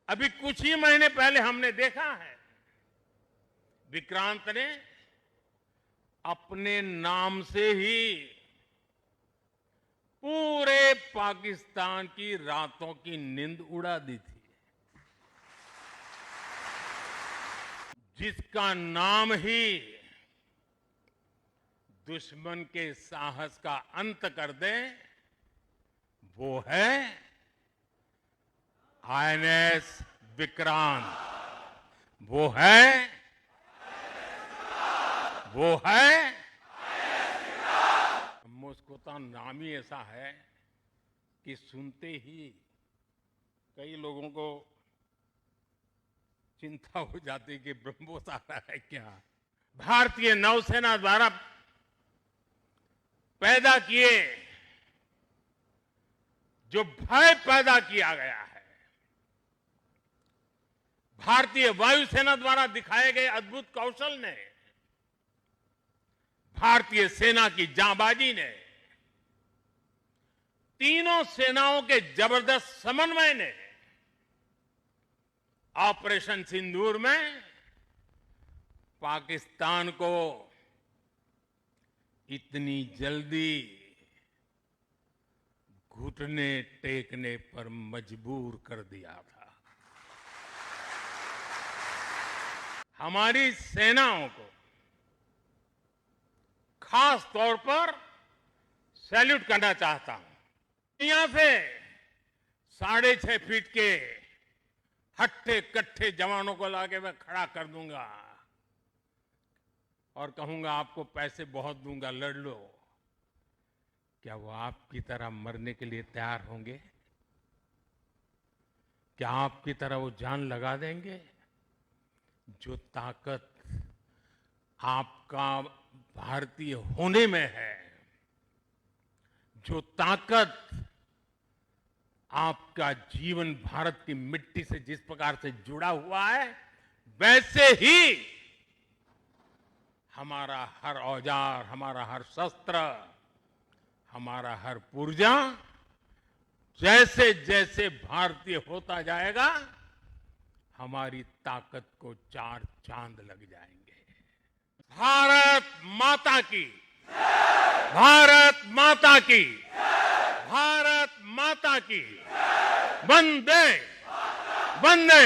अभी कुछ ही महीने पहले हमने देखा है, विक्रांत ने अपने नाम से ही पूरे पाकिस्तान की रातों की नींद उड़ा दी थी। जिसका नाम ही दुश्मन के साहस का अंत कर दे, वो है आईएनएस विक्रांत। वो है मुझको तो नाम ही ऐसा है कि सुनते ही कई लोगों को चिंता हो जाती कि ब्रह्मोस आ रहा है क्या। भारतीय नौसेना द्वारा पैदा किए जो भय पैदा किया गया है, भारतीय वायुसेना द्वारा दिखाए गए अद्भुत कौशल ने, भारतीय सेना की जांबाजी ने, तीनों सेनाओं के जबरदस्त समन्वय ने ऑपरेशन सिंदूर में पाकिस्तान को इतनी जल्दी घुटने टेकने पर मजबूर कर दिया था। हमारी सेनाओं को खास तौर पर सैल्यूट करना चाहता हूं। यहां से 6.5 फीट के हट्टे कट्टे जवानों को लाके मैं खड़ा कर दूंगा और कहूंगा आपको पैसे बहुत दूंगा, लड़ लो। क्या वो आपकी तरह मरने के लिए तैयार होंगे? क्या आपकी तरह वो जान लगा देंगे? जो ताकत आपका भारतीय होने में है, जो ताकत आपका जीवन भारत की मिट्टी से जिस प्रकार से जुड़ा हुआ है, वैसे ही हमारा हर औजार, हमारा हर शस्त्र, हमारा हर पुर्जा जैसे जैसे भारतीय होता जाएगा, हमारी ताकत को 4 चांद लग जाएंगे। भारत माता की, भारत माता की, भारत माता की। वंदे वंदे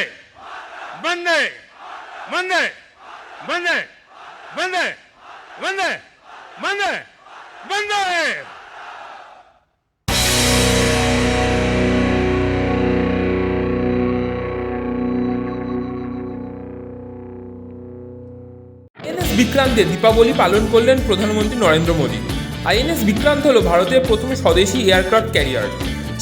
वंदे वंदे वंदे वंदे वंदे वंदे वंदे। আইএনএস বিক্রান্তে দীপাবলি পালন করলেন প্রধানমন্ত্রী নরেন্দ্র মোদী। আইএনএস বিক্রান্ত হল ভারতের প্রথম স্বদেশী এয়ারক্রাফট ক্যারিয়ার।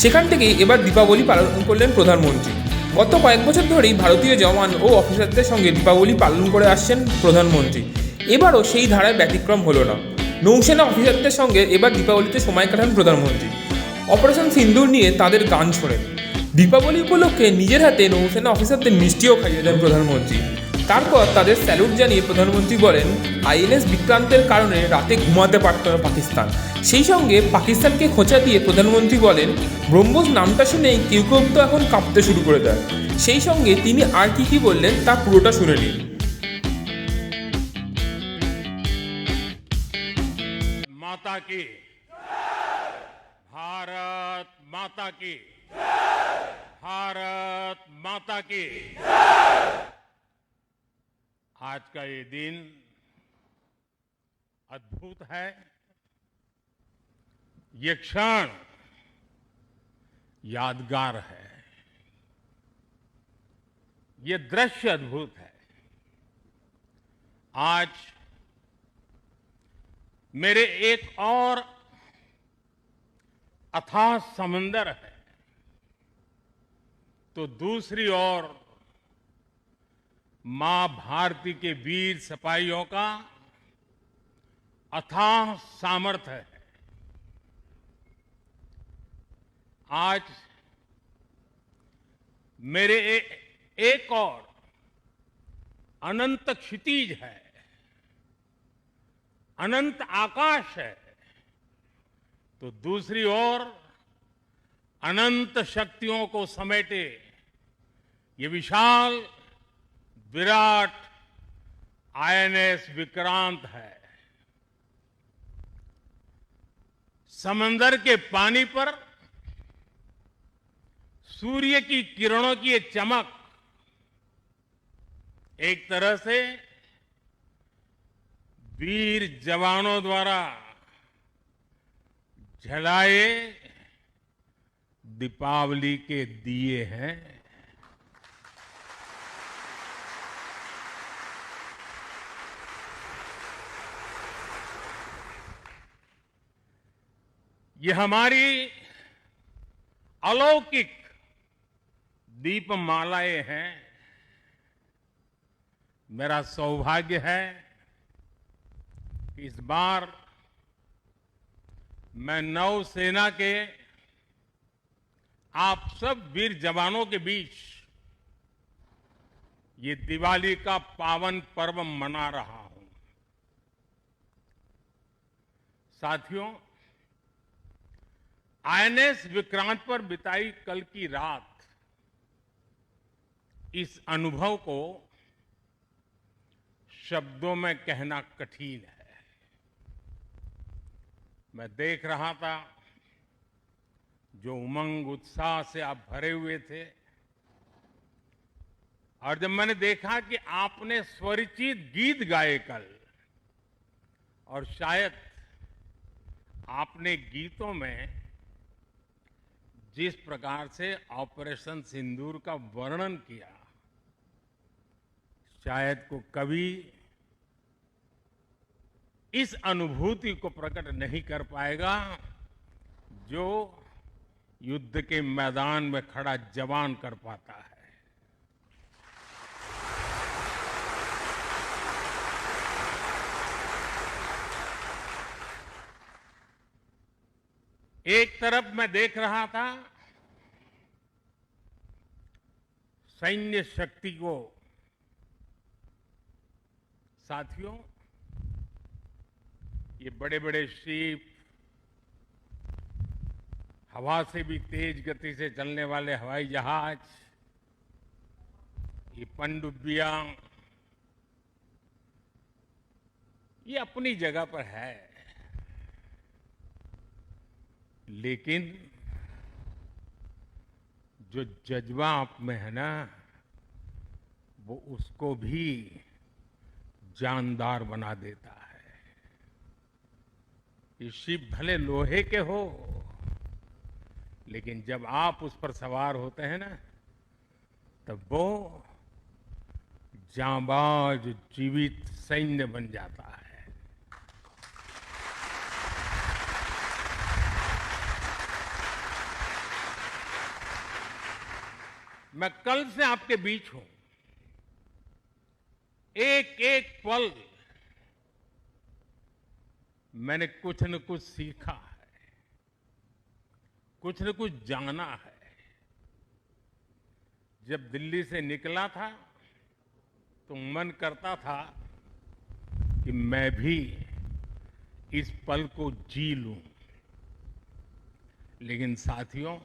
সেখান থেকেই এবার দীপাবলি পালন করলেন প্রধানমন্ত্রী। গত কয়েক বছর ধরেই ভারতীয় জওয়ান ও অফিসারদের সঙ্গে দীপাবলি পালন করে আসছেন প্রধানমন্ত্রী। এবারও সেই ধারায় ব্যতিক্রম হলো না। নৌসেনা অফিসারদের সঙ্গে এবার দীপাবলিতে সময় কাটান প্রধানমন্ত্রী। অপারেশন সিন্দুর নিয়ে তাদের গান শোনেন। দীপাবলি উপলক্ষে নিজের হাতে নৌসেনা অফিসারদের মিষ্টিও খাইয়ে দেন প্রধানমন্ত্রী। তারপর তাদের স্যালুট জানিয়ে প্রধানমন্ত্রী বলেন, আইএনএস বিক্রান্তের কারণে রাতে ঘুমাতে পারত না পাকিস্তান। সেই সঙ্গে পাকিস্তানকে খোঁচা দিয়ে প্রধানমন্ত্রী বলেন, ব্রহ্মোস নামটা শুনেই কেউ কেউ তো এখন কাঁপতে শুরু করে দেয়। সেই সঙ্গে তিনি আর কি বললেন তা পুরোটা শুনে নিন। माता की, भारत माता की, भारत माता की। आज का ये दिन अद्भुत है। ये क्षण यादगार है। ये दृश्य अद्भुत है। आज मेरे एक और अथाह समंदर है, तो दूसरी ओर मां भारती के वीर सिपाहियों का अथाह सामर्थ्य है। आज मेरे एक और अनंत क्षितिज है, अनंत आकाश है, तो दूसरी ओर अनंत शक्तियों को समेटे ये विशाल विराट आईएनएस विक्रांत है। समंदर के पानी पर सूर्य की किरणों की ये चमक एक तरह से वीर जवानों द्वारा जलाए दीपावली के दिए हैं। ये हमारी अलौकिक दीपमालाएं हैं। मेरा सौभाग्य है कि इस बार मैं नौसेना के आप सब वीर जवानों के बीच ये दिवाली का पावन पर्व मना रहा हूं। साथियों, आईएनएस विक्रांत पर बिताई कल की रात इस अनुभव को शब्दों में कहना कठिन है। मैं देख रहा था जो उमंग उत्साह से आप भरे हुए थे, और जब मैंने देखा कि आपने स्वरचित गीत गाए कल, और शायद आपने गीतों में जिस प्रकार से ऑपरेशन सिंदूर का वर्णन किया, शायद को कभी इस अनुभूति को प्रकट नहीं कर पाएगा जो युद्ध के मैदान में खड़ा जवान कर पाता है। एक तरफ मैं देख रहा था सैन्य शक्ति को। साथियों, ये बड़े बड़े शिप, हवा से भी तेज गति से चलने वाले हवाई जहाज, ये पनडुब्बियां, ये अपनी जगह पर है, लेकिन जो जज्बा आप में है ना, वो उसको भी जानदार बना देता है। ये शिप भले लोहे के हो, लेकिन जब आप उस पर सवार होते हैं ना, तब वो जांबाज जीवित सैन्य बन जाता है। मैं कल से आपके बीच हूं। एक एक पल मैंने कुछ न कुछ सीखा है, कुछ न कुछ जाना है। जब दिल्ली से निकला था तो मन करता था कि मैं भी इस पल को जी लूं, लेकिन साथियों,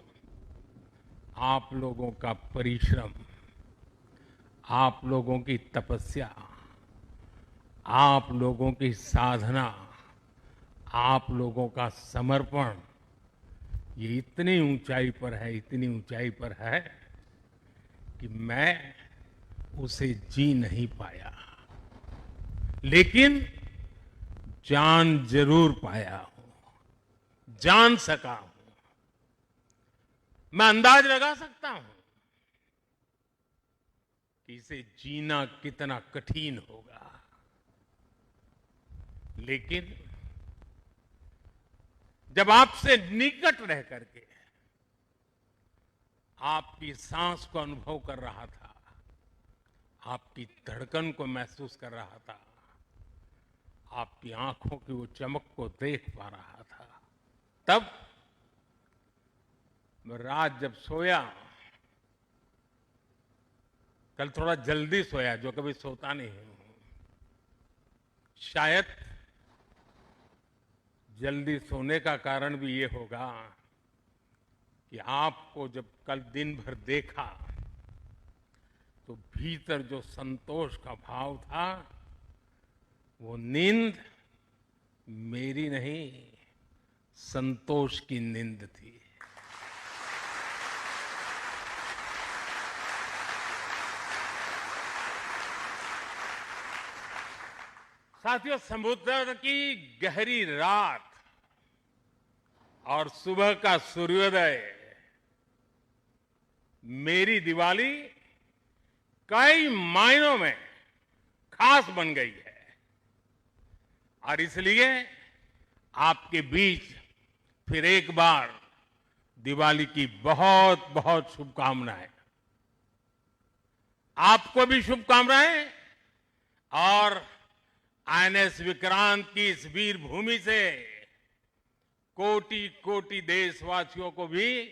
आप लोगों का परिश्रम, आप लोगों की तपस्या, आप लोगों की साधना, आप लोगों का समर्पण, ये इतनी ऊंचाई पर है, इतनी ऊंचाई पर है कि मैं उसे जी नहीं पाया, लेकिन जान जरूर पाया हूं, जान सका हूं। मैं अंदाज लगा सकता हूं कि इसे जीना कितना कठिन होगा, लेकिन जब आपसे निकट रह करके आपकी सांस को अनुभव कर रहा था, आपकी धड़कन को महसूस कर रहा था, आपकी आंखों की वो चमक को देख पा रहा था, तब मैं रात जब सोया, कल थोड़ा जल्दी सोया, जो कभी सोता नहीं हूं। शायद जल्दी सोने का कारण भी ये होगा कि आपको जब कल दिन भर देखा तो भीतर जो संतोष का भाव था, वो नींद मेरी नहीं, संतोष की नींद थी। साथियों, समुद्र की गहरी रात और सुबह का सूर्योदय मेरी दिवाली कई मायनों में खास बन गई है। और इसलिए आपके बीच फिर एक बार दिवाली की बहुत बहुत शुभकामनाएं। आपको भी शुभकामनाएं और आईएनएस विक्रांत की इस वीर भूमि से कोटि कोटि देशवासियों को भी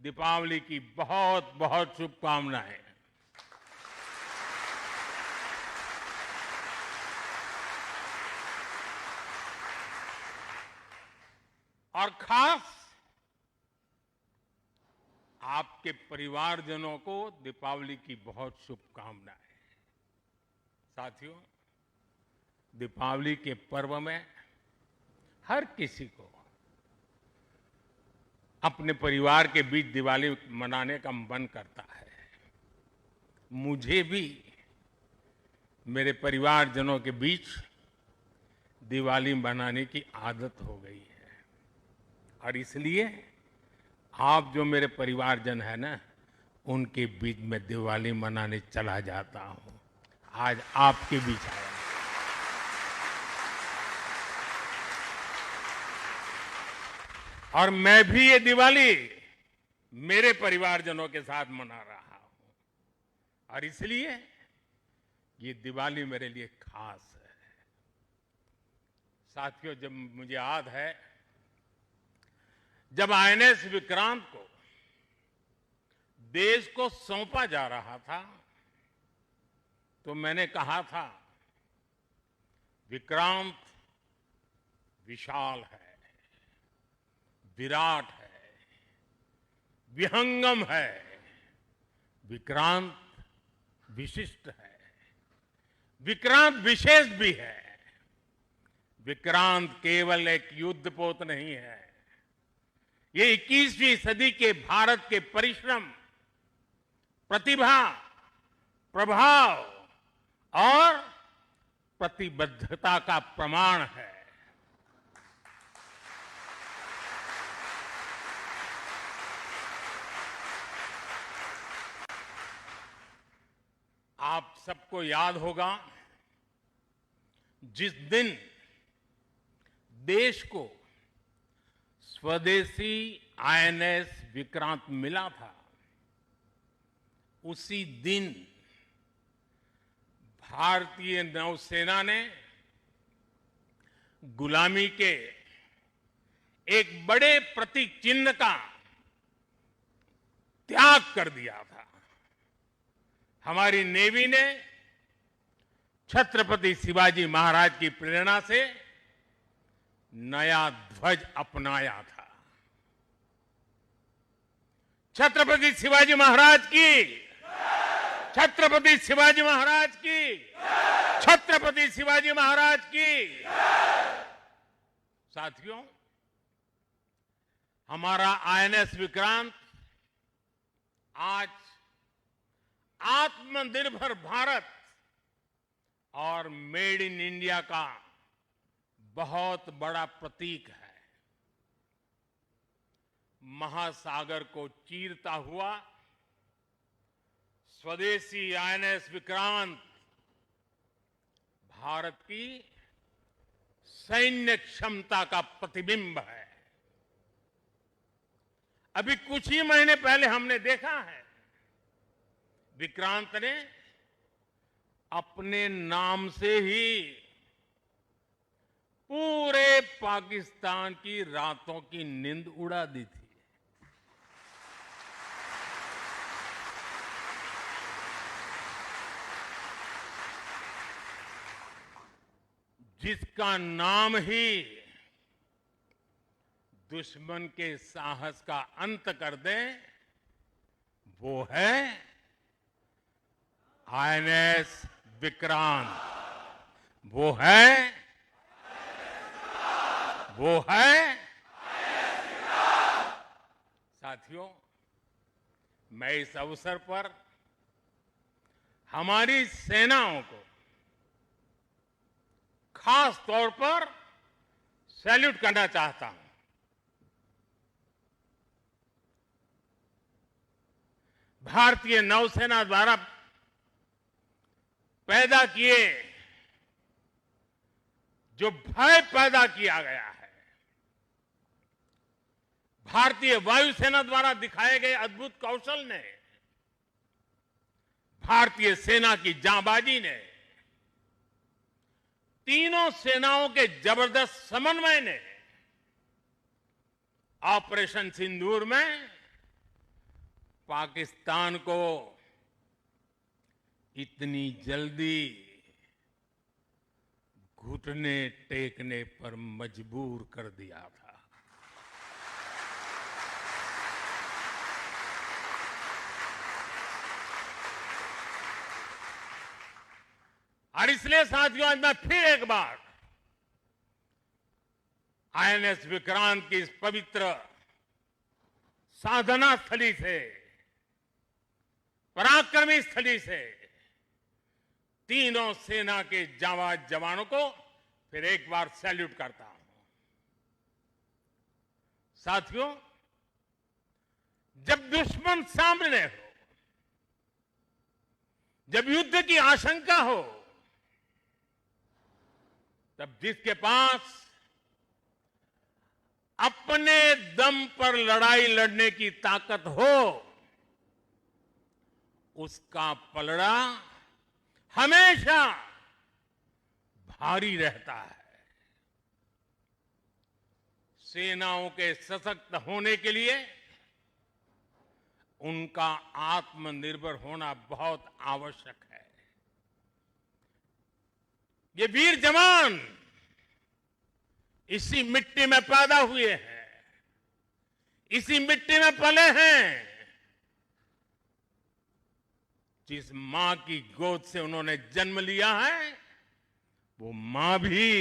दीपावली की बहुत बहुत शुभकामनाएं। और खास आपके परिवारजनों को दीपावली की बहुत शुभकामनाएं। साथियों, दीपावली के पर्व में हर किसी को अपने परिवार के बीच दिवाली मनाने का मन करता है। मुझे भी मेरे परिवारजनों के बीच दिवाली मनाने की आदत हो गई है। और इसलिए आप जो मेरे परिवारजन है ना, उनके बीच में दिवाली मनाने चला जाता हूं। आज आपके बीच आया। और मैं भी ये दिवाली मेरे परिवारजनों के साथ मना रहा हूं। और इसलिए ये दिवाली मेरे लिए खास है। साथियों, जब मुझे याद है, जब आईएनएस विक्रांत को देश को सौंपा जा रहा था, तो मैंने कहा था, विक्रांत विशाल है, विराट है, विहंगम है, विक्रांत विशिष्ट है, विक्रांत विशेष भी है। विक्रांत केवल एक युद्धपोत नहीं है, ये 21वीं सदी के भारत के परिश्रम, प्रतिभा, प्रभाव और प्रतिबद्धता का प्रमाण है। आप सबको याद होगा, जिस दिन देश को स्वदेशी आईएनएस विक्रांत मिला था, उसी दिन भारतीय नौसेना ने गुलामी के एक बड़े प्रतीक चिन्ह का त्याग कर दिया था। हमारी नेवी ने छत्रपति शिवाजी महाराज की प्रेरणा से नया ध्वज अपनाया था। छत्रपति शिवाजी महाराज की, छत्रपति शिवाजी महाराज की, छत्रपति शिवाजी महाराज की। साथियों, हमारा आईएनएस विक्रांत आज आत्मनिर्भर भारत और मेड इन इंडिया का बहुत बड़ा प्रतीक है। महासागर को चीरता हुआ स्वदेशी आईएनएस विक्रांत भारत की सैन्य क्षमता का प्रतिबिंब है। अभी कुछ ही महीने पहले हमने देखा है, विक्रांत ने अपने नाम से ही पूरे पाकिस्तान की रातों की नींद उड़ा दी थी। जिसका नाम ही दुश्मन के साहस का अंत कर दे, वो है आईएनएस विक्रांत वो है साथियों, मैं इस अवसर पर हमारी सेनाओं को खास तौर पर सैल्यूट करना चाहता हूं। भारतीय नौसेना द्वारा पैदा किए जो भय पैदा किया गया है, भारतीय वायुसेना द्वारा दिखाए गए अद्भुत कौशल ने, भारतीय सेना की जांबाजी ने, तीनों सेनाओं के जबरदस्त समन्वय ने ऑपरेशन सिंदूर में पाकिस्तान को इतनी जल्दी घुटने टेकने पर मजबूर कर दिया था। और इसलिए साथियों, आज मैं फिर एक बार आईएनएस विक्रांत की इस पवित्र साधना स्थली से, पराक्रमी स्थली से तीनों सेना के जांबाज जवानों को फिर एक बार सैल्यूट करता हूं। साथियों, जब दुश्मन सामने हो, जब युद्ध की आशंका हो, तब जिसके पास अपने दम पर लड़ाई लड़ने की ताकत हो, उसका पलड़ा हमेशा भारी रहता है। सेनाओं के सशक्त होने के लिए उनका आत्मनिर्भर होना बहुत आवश्यक है। ये वीर जवान इसी मिट्टी में पैदा हुए हैं, इसी मिट्टी में पले हैं। जिस मां की गोद से उन्होंने जन्म लिया है, वो मां भी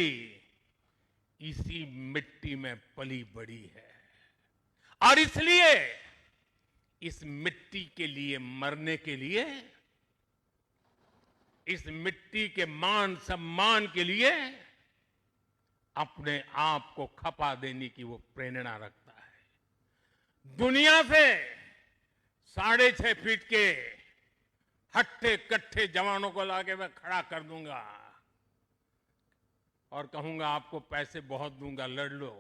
इसी मिट्टी में पली बड़ी है। और इसलिए इस मिट्टी के लिए मरने के लिए, इस मिट्टी के मान सम्मान के लिए अपने आप को खपा देने की वो प्रेरणा रखता है। दुनिया से 6.5 फीट के हट्टे कट्टे जवानों को लाके मैं खड़ा कर दूंगा और कहूंगा आपको पैसे बहुत दूंगा, लड़ लो।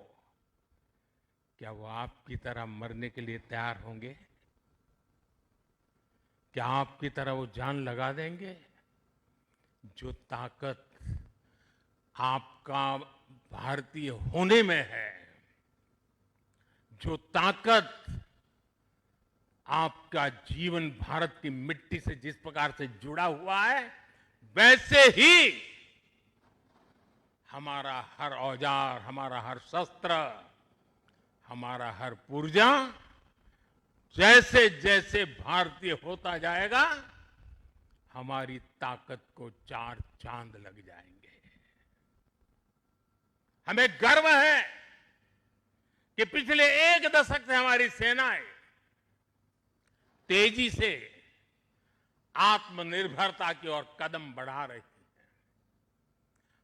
क्या वो आपकी तरह मरने के लिए तैयार होंगे? क्या आपकी तरह वो जान लगा देंगे? जो ताकत आपका भारतीय होने में है, जो ताकत आपका जीवन भारत की मिट्टी से जिस प्रकार से जुड़ा हुआ है, वैसे ही हमारा हर औजार, हमारा हर शस्त्र, हमारा हर पुर्जा जैसे जैसे भारतीय होता जाएगा, हमारी ताकत को 4 चांद लग जाएंगे। हमें गर्व है कि पिछले 1 दशक से हमारी सेनाएं तेजी से आत्मनिर्भरता की ओर कदम बढ़ा रही है।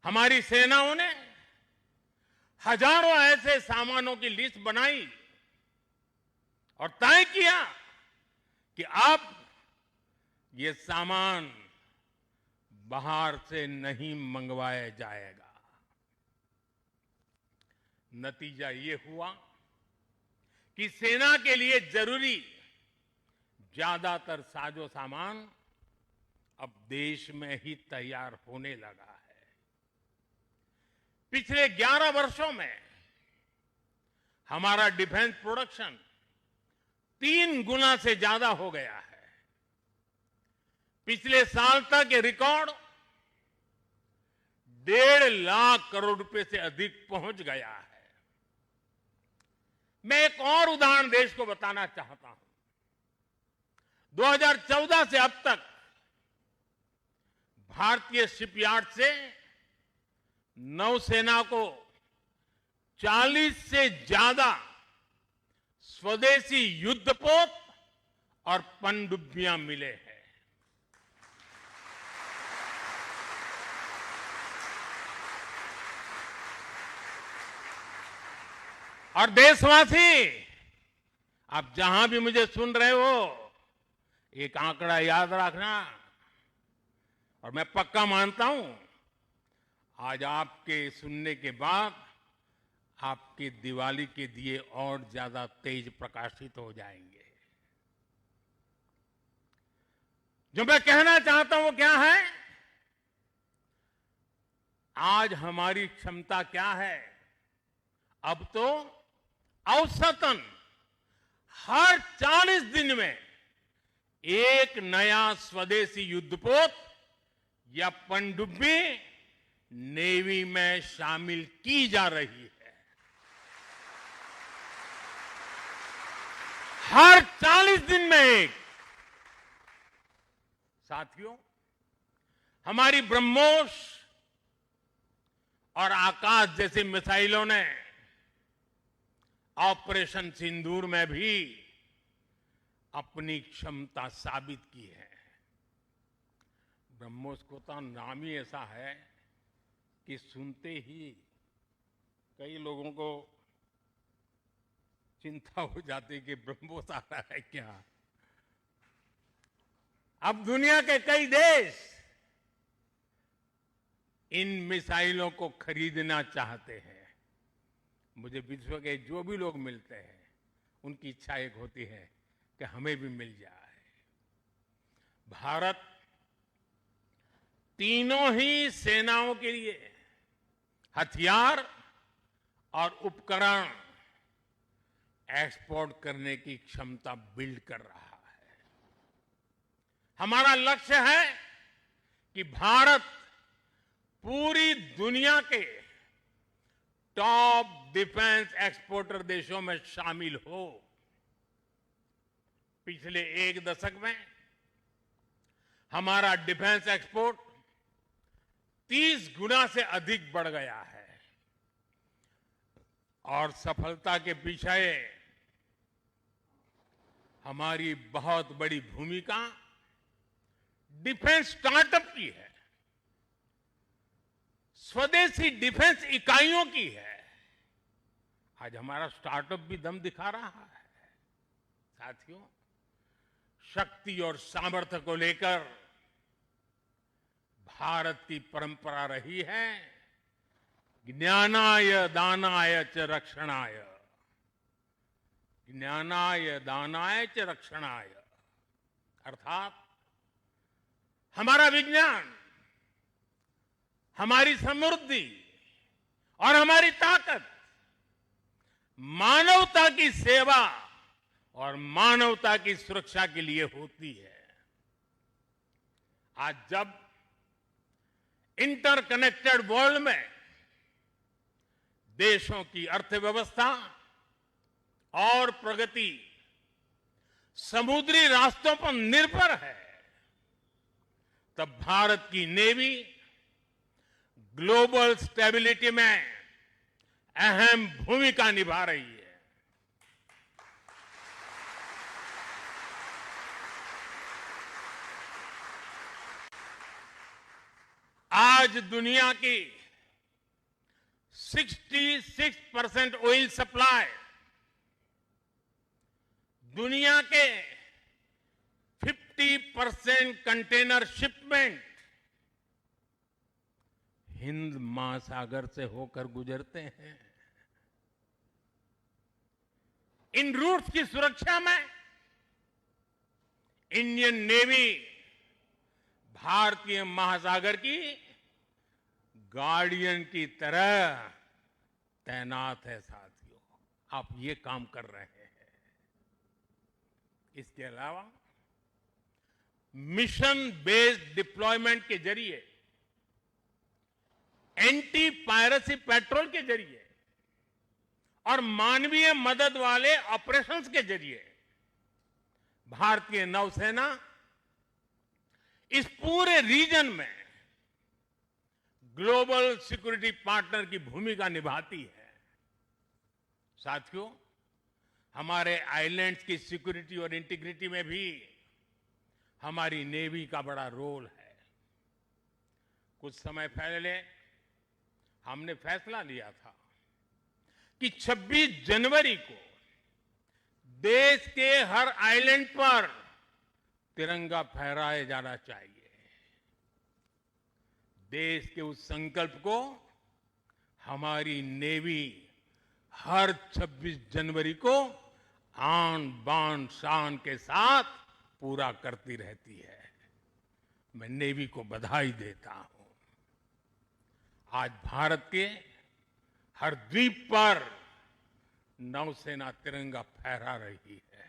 हमारी सेनाओं ने हजारों ऐसे सामानों की लिस्ट बनाई और तय किया कि अब ये सामान बाहर से नहीं मंगवाया जाएगा। नतीजा ये हुआ कि सेना के लिए जरूरी ज्यादातर साजो सामान अब देश में ही तैयार होने लगा है। पिछले 11 वर्षों में हमारा डिफेंस प्रोडक्शन 3 गुना से ज्यादा हो गया है। पिछले साल तक ये रिकॉर्ड 1.5 लाख करोड़ रुपए से अधिक पहुंच गया है। मैं एक और उदाहरण देश को बताना चाहता हूं। 2014 से अब तक भारतीय शिपयार्ड से नौसेना को 40 से ज्यादा स्वदेशी युद्धपोत और पनडुब्बियां मिले हैं। और देशवासी, आप जहां भी मुझे सुन रहे हो, एक आंकड़ा याद रखना, और मैं पक्का मानता हूं आज आपके सुनने के बाद आपके दिवाली के दिए और ज्यादा तेज प्रकाशित हो जाएंगे। जो मैं कहना चाहता हूं वो क्या है? आज हमारी क्षमता क्या है? अब तो औसतन हर 40 दिन में एक नया स्वदेशी युद्धपोत या पनडुब्बी नेवी में शामिल की जा रही है। हर 40 दिन में एक। साथियों, हमारी ब्रह्मोस और आकाश जैसी मिसाइलों ने ऑपरेशन सिंदूर में भी अपनी क्षमता साबित की है। ब्रह्मोस को तो नाम ही ऐसा है कि सुनते ही कई लोगों को चिंता हो जाती कि ब्रह्मोस आ रहा है क्या। अब दुनिया के कई देश इन मिसाइलों को खरीदना चाहते हैं। मुझे विश्व के जो भी लोग मिलते हैं उनकी इच्छा एक होती है कि हमें भी मिल जाए। भारत तीनों ही सेनाओं के लिए हथियार और उपकरण एक्सपोर्ट करने की क्षमता बिल्ड कर रहा है। हमारा लक्ष्य है कि भारत पूरी दुनिया के टॉप डिफेंस एक्सपोर्टर देशों में शामिल हो। पिछले एक दशक में हमारा डिफेंस एक्सपोर्ट 30 गुना से अधिक बढ़ गया है और सफलता के पीछे हमारी बहुत बड़ी भूमिका डिफेंस स्टार्टअप की है, स्वदेशी डिफेंस इकाइयों की है। आज हमारा स्टार्टअप भी दम दिखा रहा है। साथियों, शक्ति और सामर्थ्य को लेकर भारत की परंपरा रही है ज्ञानाय दानाय च रक्षणाय। ज्ञानाय दानाय च रक्षणाय अर्थात हमारा विज्ञान, हमारी समृद्धि और हमारी ताकत मानवता की सेवा और मानवता की सुरक्षा के लिए होती है। आज जब इंटरकनेक्टेड वर्ल्ड में देशों की अर्थव्यवस्था और प्रगति समुद्री रास्तों पर निर्भर है, तब भारत की नेवी ग्लोबल स्टेबिलिटी में अहम भूमिका निभा रही है। आज दुनिया की 66% ऑयल सप्लाई, दुनिया के 50% कंटेनर शिपमेंट हिंद महासागर से होकर गुजरते हैं। इन रूट्स की सुरक्षा में इंडियन नेवी भारतीय महासागर की गार्डियन की तरह तैनात है। साथियों, आप ये काम कर रहे हैं। इसके अलावा मिशन बेस्ड डिप्लॉयमेंट के जरिए, एंटी पायरेसी पेट्रोल के जरिए और मानवीय मदद वाले ऑपरेशंस के जरिए भारतीय नौसेना इस पूरे रीजन में ग्लोबल सिक्योरिटी पार्टनर की भूमिका निभाती है। साथियों, हमारे आइलैंड्स की सिक्योरिटी और इंटीग्रिटी में भी हमारी नेवी का बड़ा रोल है। कुछ समय पहले हमने फैसला लिया था कि 26 जनवरी को देश के हर आइलैंड पर तिरंगा फहराया जाना चाहिए। देश के उस संकल्प को हमारी नेवी हर 26 जनवरी को आन बान शान के साथ पूरा करती रहती है। मैं नेवी को बधाई देता हूं। आज भारत के हर द्वीप पर नौसेना तिरंगा फहरा रही है।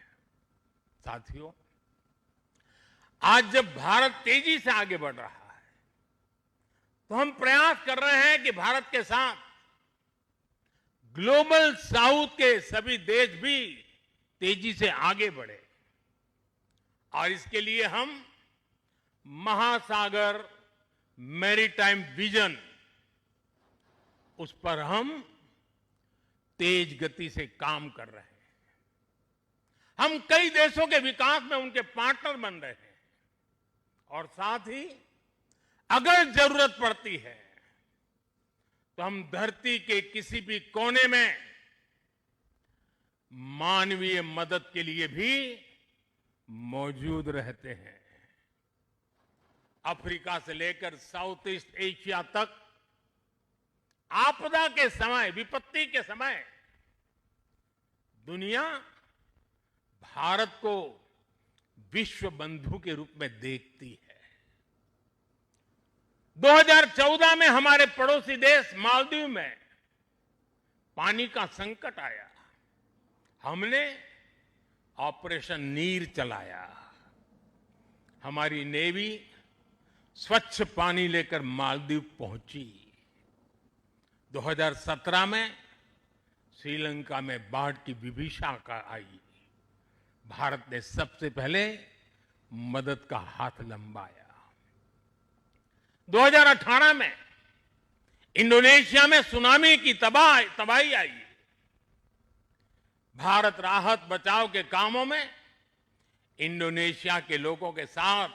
साथियों, आज जब भारत तेजी से आगे बढ़ रहा है तो हम प्रयास कर रहे हैं कि भारत के साथ ग्लोबल साउथ के सभी देश भी तेजी से आगे बढ़े और इसके लिए हम महासागर मैरीटाइम विजन, उस पर हम तेज गति से काम कर रहे हैं। हम कई देशों के विकास में उनके पार्टनर बन रहे हैं और साथ ही अगर जरूरत पड़ती है तो हम धरती के किसी भी कोने में मानवीय मदद के लिए भी मौजूद रहते हैं। अफ्रीका से लेकर साउथ ईस्ट एशिया तक आपदा के समय, विपत्ति के समय दुनिया भारत को विश्व बंधु के रूप में देखती है। 2014 में हमारे पड़ोसी देश मालदीव में पानी का संकट आया। हमने ऑपरेशन नीर चलाया। हमारी नेवी स्वच्छ पानी लेकर मालदीव पहुंची। 2017 में श्रीलंका में बाढ़ की विभीषिका आई। भारत ने सबसे पहले मदद का हाथ लंबाया। 2018 में इंडोनेशिया में सुनामी की तबाही आई। भारत राहत बचाव के कामों में इंडोनेशिया के लोगों के साथ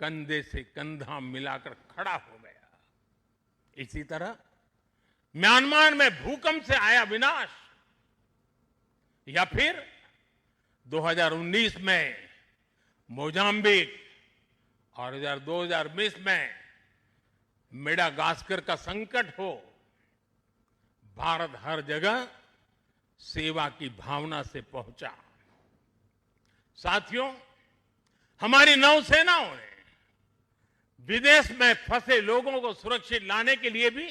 कंधे से कंधा मिलाकर खड़ा हो गया। इसी तरह म्यांमार में भूकंप से आया विनाश, या फिर 2019 में मोजाम्बिक और 2020 में मेडागास्कर का संकट हो, भारत हर जगह सेवा की भावना से पहुंचा। साथियों, हमारी नौसेनाओं ने विदेश में फंसे लोगों को सुरक्षित लाने के लिए भी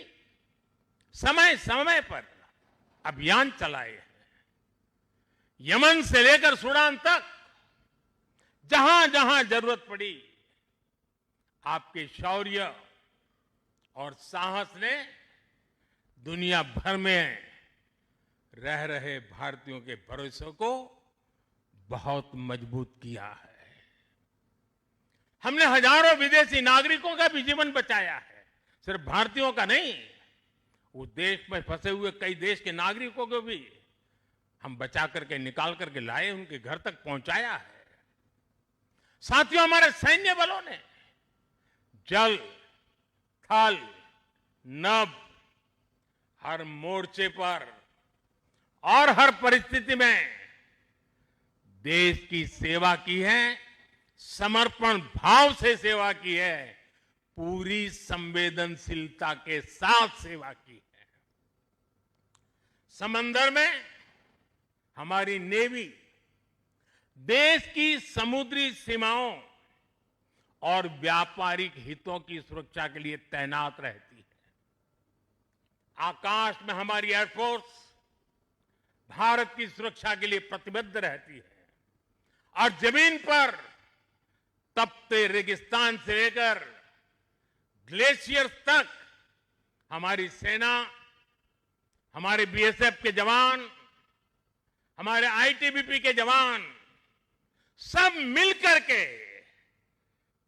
समय समय पर अभियान चलाए हैं। यमन से लेकर सूडान तक जहां जहां जरूरत पड़ी, आपके शौर्य और साहस ने दुनिया भर में रह रहे भारतीयों के भरोसे को बहुत मजबूत किया है। हमने हजारों विदेशी नागरिकों का भी जीवन बचाया है, सिर्फ भारतीयों का नहीं, उस देश में फंसे हुए कई देश के नागरिकों को भी हम बचा करके निकाल करके लाए, उनके घर तक पहुंचाया है। साथियों, हमारे सैन्य बलों ने जल, थल, नभ, हर मोर्चे पर और हर परिस्थिति में देश की सेवा की है, समर्पण भाव से सेवा की है, पूरी संवेदनशीलता के साथ सेवा की है। समंदर में हमारी नेवी देश की समुद्री सीमाओं और व्यापारिक हितों की सुरक्षा के लिए तैनात रहती है। आकाश में हमारी एयरफोर्स भारत की सुरक्षा के लिए प्रतिबद्ध रहती है और जमीन पर तपते रेगिस्तान से लेकर ग्लेशियर्स तक हमारी सेना, हमारे बीएसएफ के जवान, हमारे आईटीबीपी के जवान सब मिलकर के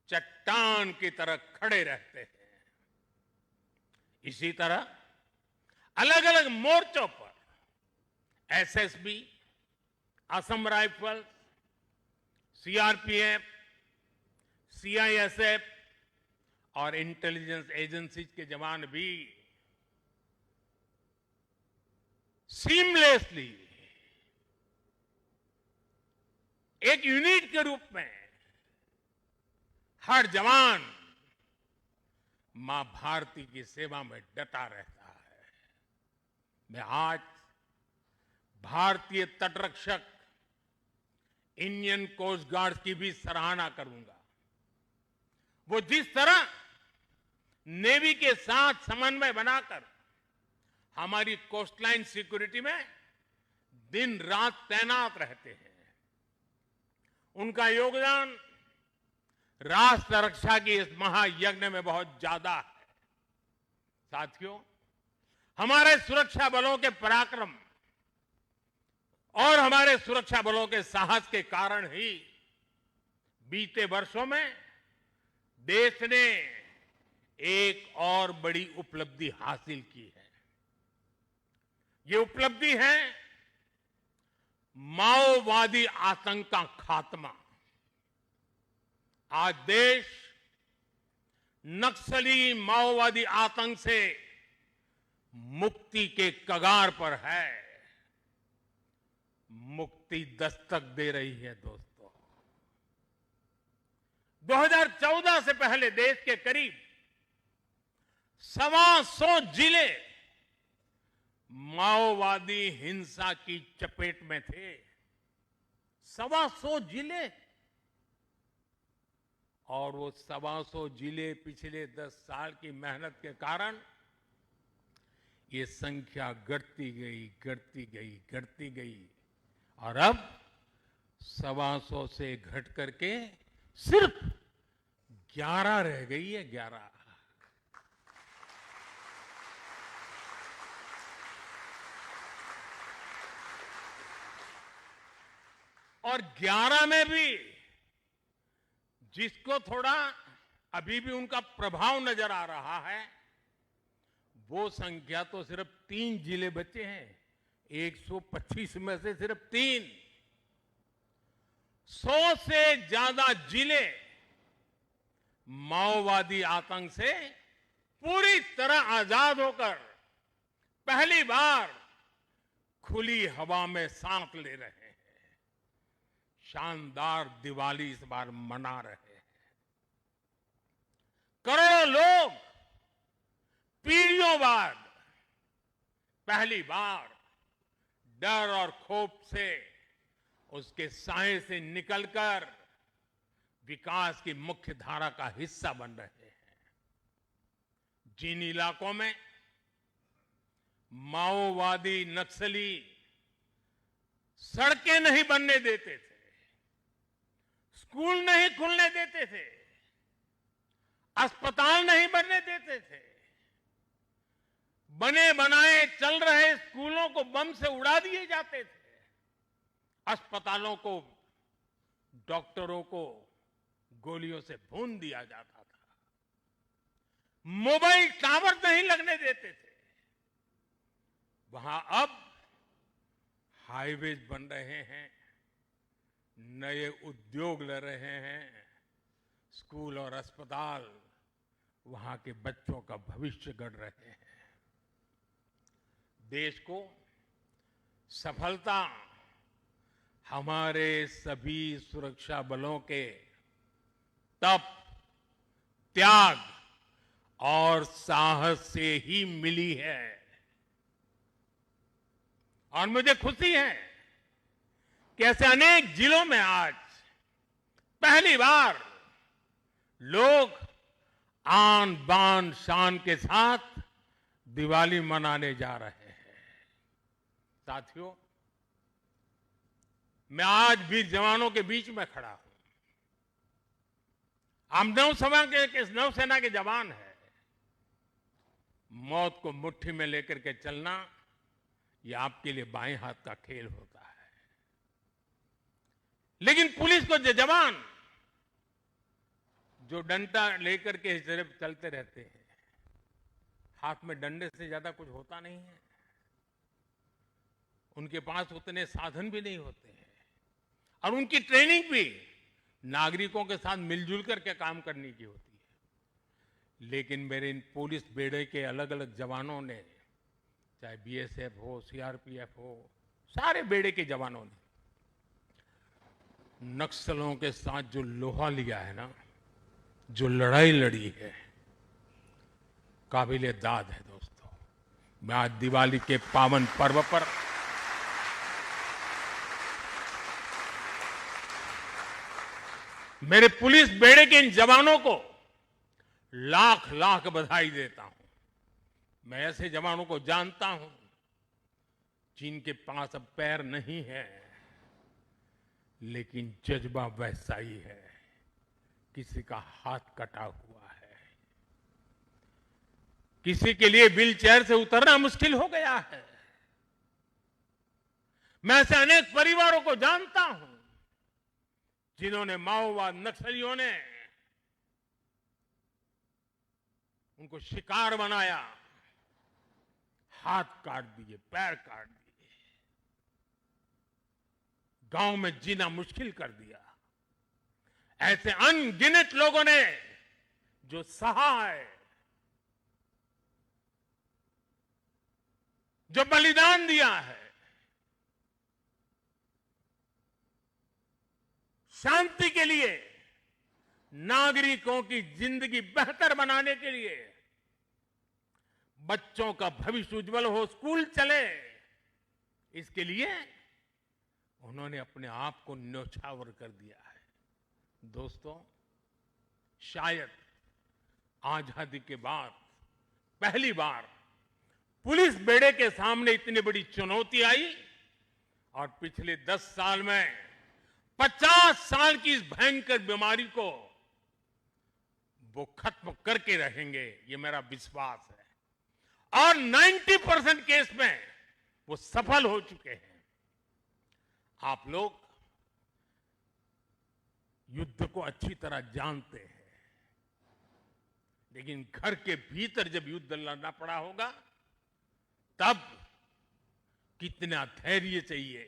चट्टान की तरह खड़े रहते हैं। इसी तरह अलग अलग मोर्चों पर SSB, Assam rifles, CRPF, CISF और इंटेलिजेंस एजेंसीज के जवान भी सीमलेसली एक यूनिट के रूप में हर जवान मां भारती की सेवा में डटा रहता है। मैं आज भारतीय तटरक्षक इंडियन कोस्ट गार्ड की भी सराहना करूंगा। वो जिस तरह नेवी के साथ समन्वय बनाकर हमारी कोस्टलाइन सिक्योरिटी में दिन रात तैनात रहते हैं, उनका योगदान राष्ट्र रक्षा की इस महायज्ञ में बहुत ज्यादा है। साथियों, हमारे सुरक्षा बलों के पराक्रम और हमारे सुरक्षा बलों के साहस के कारण ही बीते वर्षों में देश ने एक और बड़ी उपलब्धि हासिल की है। ये उपलब्धि है माओवादी आतंक का खात्मा। आज देश नक्सली माओवादी आतंक से मुक्ति के कगार पर है। मुक्ति दस्तक दे रही है दोस्तों। 2014 से पहले देश के करीब 125 जिले माओवादी हिंसा की चपेट में थे। 125 जिले, और वो 125 जिले पिछले 10 साल की मेहनत के कारण ये संख्या घटती गई और अब 125 से घट करके सिर्फ 11 रह गई है। 11। और 11 में भी जिसको थोड़ा अभी भी उनका प्रभाव नजर आ रहा है, वो संख्या तो सिर्फ 3 जिले बचे हैं। 125 में से सिर्फ 3। 100 से ज्यादा जिले माओवादी आतंक से पूरी तरह आजाद होकर पहली बार खुली हवा में सांस ले रहे हैं। शानदार दिवाली इस बार मना रहे हैं। करोड़ों लोग पीढ़ियों बाद पहली बार डर और खौफ से उसके साए से निकलकर विकास की मुख्य धारा का हिस्सा बन रहे हैं। जिन इलाकों में माओवादी नक्सली सड़कें नहीं बनने देते थे, स्कूल नहीं खुलने देते थे, अस्पताल नहीं बनने देते थे, बने बनाए चल रहे स्कूलों को बम से उड़ा दिए जाते थे, अस्पतालों को, डॉक्टरों को गोलियों से भून दिया जाता था, मोबाइल टावर नहीं लगने देते थे, वहां अब हाईवेज बन रहे हैं, नए उद्योग ले रहे हैं, स्कूल और अस्पताल वहां के बच्चों का भविष्य गढ़ रहे हैं। देश को सफलता हमारे सभी सुरक्षा बलों के तप, त्याग और साहस से ही मिली है। और मुझे खुशी है कि ऐसे अनेक जिलों में आज पहली बार लोग आन बान शान के साथ दिवाली मनाने जा रहे हैं। साथियों, मैं आज भी जवानों के बीच में खड़ा हूं। हम नौसेना के जवान हैं। मौत को मुट्ठी में लेकर के चलना यह आपके लिए बाएं हाथ का खेल होता है, लेकिन पुलिस को जवान जो डंडा लेकर के सिर्फ चलते रहते हैं, हाथ में डंडे से ज्यादा कुछ होता नहीं है। उनके पास उतने साधन भी नहीं होते हैं और उनकी ट्रेनिंग भी नागरिकों के साथ मिलजुल करके काम करने की होती है। लेकिन मेरे इन पुलिस बेड़े के अलग अलग जवानों ने, चाहे बीएसएफ हो, सीआरपीएफ हो, सारे बेड़े के जवानों ने नक्सलों के साथ जो लोहा लिया है ना, जो लड़ाई लड़ी है, काबिले दाद है दोस्तों। मैं आज दिवाली के पावन पर्व पर मेरे पुलिस बेड़े के इन जवानों को लाख लाख बधाई देता हूं। मैं ऐसे जवानों को जानता हूं जिनके पास अब पैर नहीं है, लेकिन जज्बा वैसा ही है। किसी का हाथ कटा हुआ है, किसी के लिए व्हील चेयर से उतरना मुश्किल हो गया है। मैं ऐसे अनेक परिवारों को जानता हूं जिन्होंने माओवाद नक्सलियों ने उनको शिकार बनाया, हाथ काट दिए, पैर काट दिए, गांव में जीना मुश्किल कर दिया। ऐसे अनगिनत लोगों ने जो सहा है, जो बलिदान दिया है, शांति के लिए, नागरिकों की जिंदगी बेहतर बनाने के लिए, बच्चों का भविष्य उज्जवल हो, स्कूल चले, इसके लिए उन्होंने अपने आप को न्यौछावर कर दिया है। दोस्तों, शायद आजादी के बाद पहली बार पुलिस बेड़े के सामने इतनी बड़ी चुनौती आई और पिछले 10 साल में 50 साल की इस भयंकर बीमारी को वो खत्म करके रहेंगे, ये मेरा विश्वास है। और 90% केस में वो सफल हो चुके हैं। आप लोग युद्ध को अच्छी तरह जानते हैं, लेकिन घर के भीतर जब युद्ध लड़ना पड़ा होगा तब कितना धैर्य चाहिए,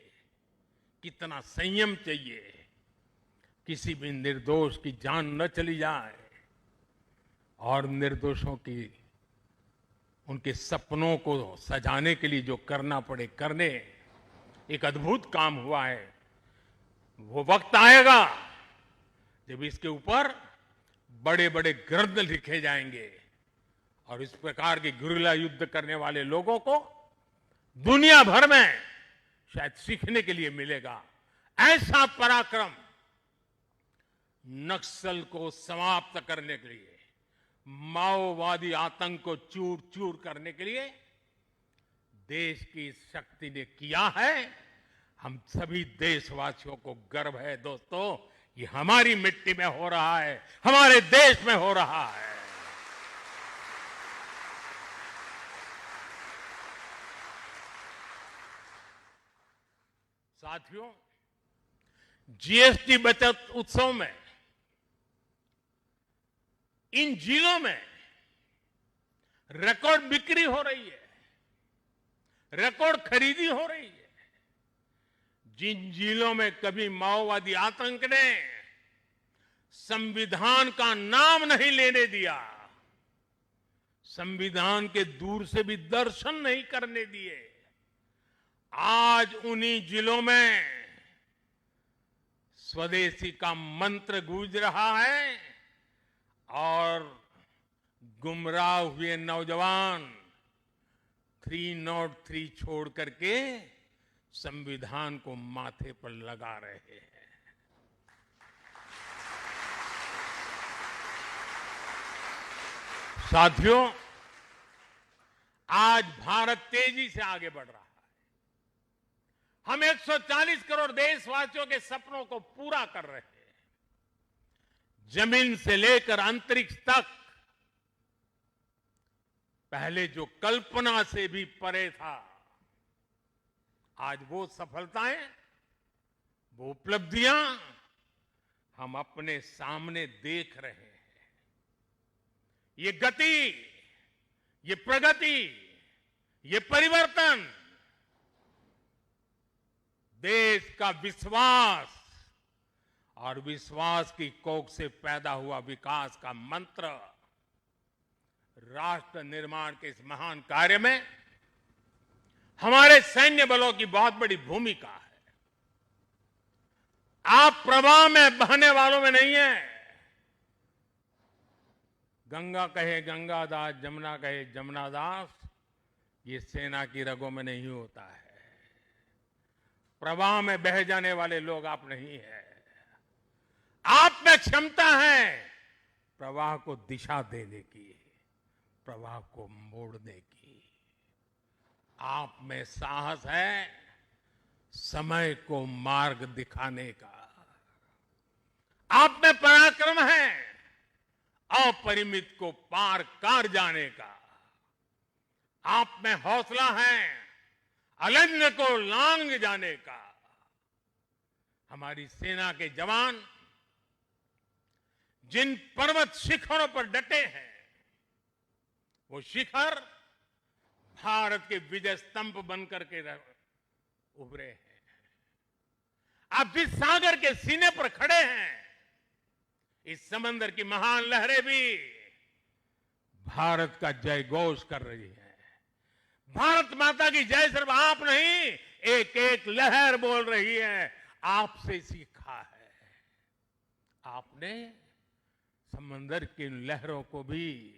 कितना संयम चाहिए, किसी भी निर्दोष की जान न चली जाए और निर्दोषों की उनके सपनों को सजाने के लिए जो करना पड़े करने। एक अद्भुत काम हुआ है। वो वक्त आएगा जब इसके ऊपर बड़े बड़े ग्रंथ लिखे जाएंगे और इस प्रकार के गुरिल्ला युद्ध करने वाले लोगों को दुनिया भर में शायद सीखने के लिए मिलेगा। ऐसा पराक्रम नक्सल को समाप्त करने के लिए, माओवादी आतंक को चूर चूर करने के लिए देश की शक्ति ने किया है। हम सभी देशवासियों को गर्व है दोस्तों, ये हमारी मिट्टी में हो रहा है, हमारे देश में हो रहा है। साथियों, जीएसटी बचत उत्सव में इन जिलों में रिकॉर्ड बिक्री हो रही है, रिकॉर्ड खरीदी हो रही है। जिन जिलों में कभी माओवादी आतंक ने संविधान का नाम नहीं लेने दिया, संविधान के दूर से भी दर्शन नहीं करने दिए, आज उन्हीं जिलों में स्वदेशी का मंत्र गूंज रहा है और गुमराह हुए नौजवान 303 छोड़ करके संविधान को माथे पर लगा रहे हैं। साथियों, आज भारत तेजी से आगे बढ़ रहा है। हम 140 करोड़ देशवासियों के सपनों को पूरा कर रहे हैं। जमीन से लेकर अंतरिक्ष तक पहले जो कल्पना से भी परे था, आज वो सफलताएं, वो उपलब्धियां हम अपने सामने देख रहे हैं। ये गति, ये प्रगति, ये परिवर्तन देश का विश्वास और विश्वास की कोख से पैदा हुआ विकास का मंत्र राष्ट्र निर्माण के इस महान कार्य में हमारे सैन्य बलों की बहुत बड़ी भूमिका है। आप प्रवाह में बहने वालों में नहीं है। गंगा कहे गंगादास, जमुना कहे जमुनादास, ये सेना की रगों में नहीं होता है। प्रवाह में बह जाने वाले लोग आप नहीं है। आप में क्षमता है प्रवाह को दिशा देने की, प्रवाह को मोड़ने की। आप में साहस है समय को मार्ग दिखाने का। आप में पराक्रम है अपरिमित को पार कर जाने का। आप में हौसला है अरण्य को लांग जाने का। हमारी सेना के जवान जिन पर्वत शिखरों पर डटे हैं, वो शिखर भारत के विजय स्तंभ बनकर के उभरे हैं। आप जिस सागर के सीने पर खड़े हैं, इस समंदर की महान लहरें भी भारत का जय घोष कर रही है। भारत माता की जय सिर्फ आप नहीं, एक एक लहर बोल रही है। आपसे सीखा है। आपने समंदर की लहरों को भी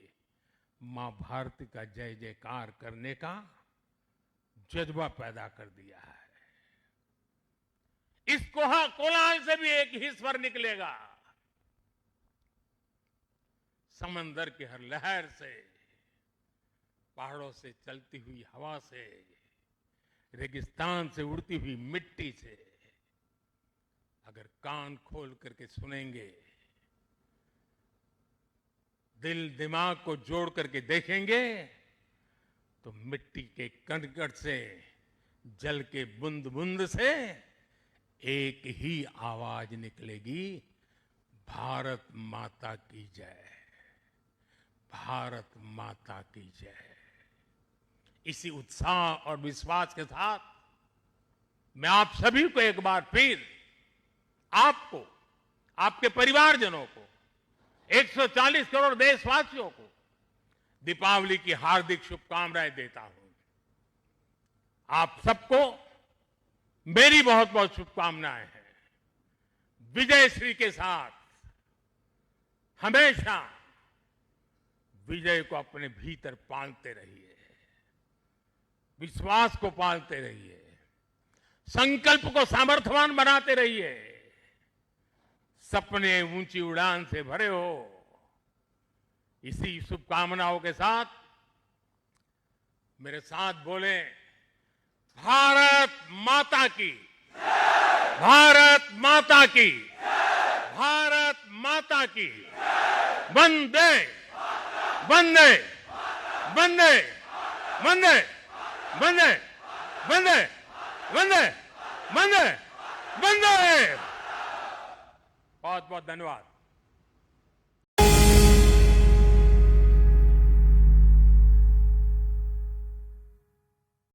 मां भारती का जय जयकार करने का जज्बा पैदा कर दिया है। इस कोलाहल से भी एक ही स्वर निकलेगा। समंदर की हर लहर से, पहाड़ों से चलती हुई हवा से, रेगिस्तान से उड़ती हुई मिट्टी से अगर कान खोल करके सुनेंगे, दिल दिमाग को जोड़ करके देखेंगे, तो मिट्टी के कण-कण से, जल के बूंद बूंद से एक ही आवाज निकलेगी, भारत माता की जय, भारत माता की जय। इसी उत्साह और विश्वास के साथ मैं आप सभी को एक बार फिर, आपको, आपके परिवारजनों को, 140 करोड़ देशवासियों को दीपावली की हार्दिक शुभकामनाएं देता हूं। आप सबको मेरी बहुत बहुत शुभकामनाएं हैं। विजयश्री के साथ हमेशा विजय को अपने भीतर पालते रहिए, विश्वास को पालते रहिए, संकल्प को सामर्थ्यवान बनाते रहिए। सपने ऊंची उड़ान से भरे हो। इसी शुभकामनाओं के साथ मेरे साथ बोले, भारत माता की, भारत माता की, भारत माता की, वंदे वंदे वंदे वंदे वंदे वंदे वंदे वंदे वंदे। बहुत बहुत धन्यवाद।